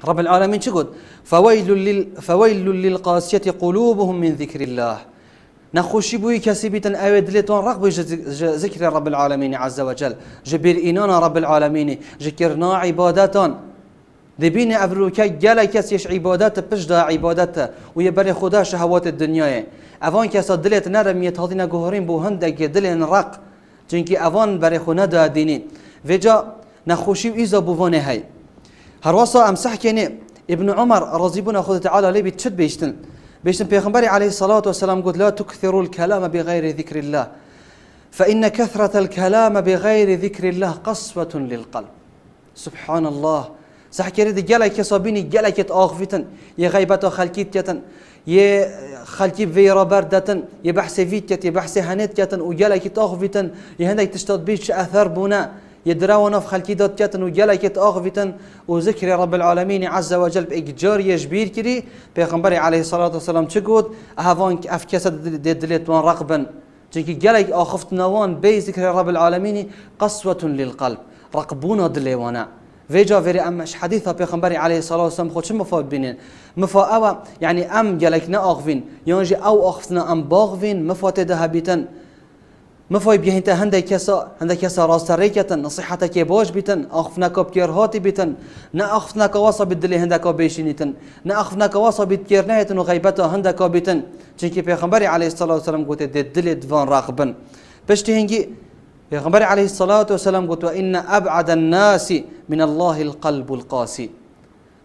رب العالمين شو قد فويل للقاسية قلوبهم من ذكر الله. نخوشي بوي كسبيتن أود لتون رغب ذكر رب العالمين عز وجل، جبر إنانا رب العالمين جكرنا عباداتان دبين أفروكا جل كس يش عبادات بجدا عبادات ويبر خدا شهوات الدنيا. أفان كس دلت نرم يتهادين جوهرين بوهندك دلن رق جنكي أفان برخونا دا ديني وجا نخوشي إذا بوفانه هاي هروسا أمسح كني ابن عمر رضي الله عنه تعالى لي بتشد بيشتن بيغمبري عليه الصلاة والسلام قلت لا تكثروا الكلام بغير ذكر الله فإن كثرة الكلام بغير ذكر الله قسوة للقلب. سبحان الله. سحكري دي جالك يصابيني جالك يتآخفتن يغيبت خلكيتيتن يخلكي فيرا بردتن يبحث فيتيت يبحث هنتيتن وجالك يتآخفتن يهندك تشتد بيش أثر بنا يدراونا في خلكي داتيتن وجالك يتآخفتن وذكر رب العالمين عز وجل بإجار يجبير كري بيغمبري عليه الصلاة والسلام تقول أهوان أفكسد دلت وان رقبا جنكي جالك آخفتنا وان بي ذكر رب العالمين قسوة للقلب رقبونا دليوانا ويجا فيري أمش حديثة بيغمبري عليه الصلاة والسلام خود شو مفاد بينين مفاء يعني أم جالك نأخفين ينجي أو أخفتنا أم باغفين مفات دهبيتن مفاي بيهنت هندك كسا راس ريكتن نصيحتك باش بيتن أخفناك بكيرهاتي بيتن نأخفناك واسا بالدلي هندك بيشينيتن نأخفناك واسا بالكيرنايتن وغيبتا هندك بيتن جنكي بيغمبري عليه الصلاة والسلام قلت الدلي دفان راقبن بشتي هنجي بيغمبري عليه الصلاة والسلام قلت وإن أبعد الناس من الله القلب القاسي.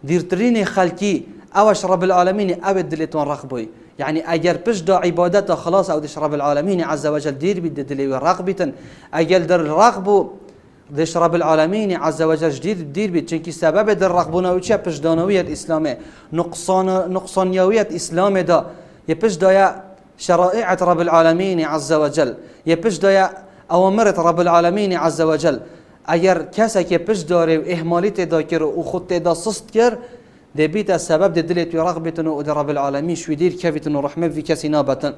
ديرتريني خلقي أوش رب العالمين أبد اللي تون رقبوي يعني أجر بجدا عبادته خلاص أو دش رب العالمين عز وجل دير بدلي رقبة أجل در رقبو دش رب العالمين عز وجل جديد دير بيت چنكي سبب در رقبونا وچه بجدانوية الإسلامية نقصانيوية إسلام دا يبجدا شرائع رب العالمين عز وجل يبجدا أوامر رب العالمين عز وجل اگر کسی که پش داره و اهمالیت دا کر و خود دا سست کر ده بیت سبب ده دلت و رغبتن و در رب العالمین شوی دیر کفتن و رحمت وی کسی نابتن.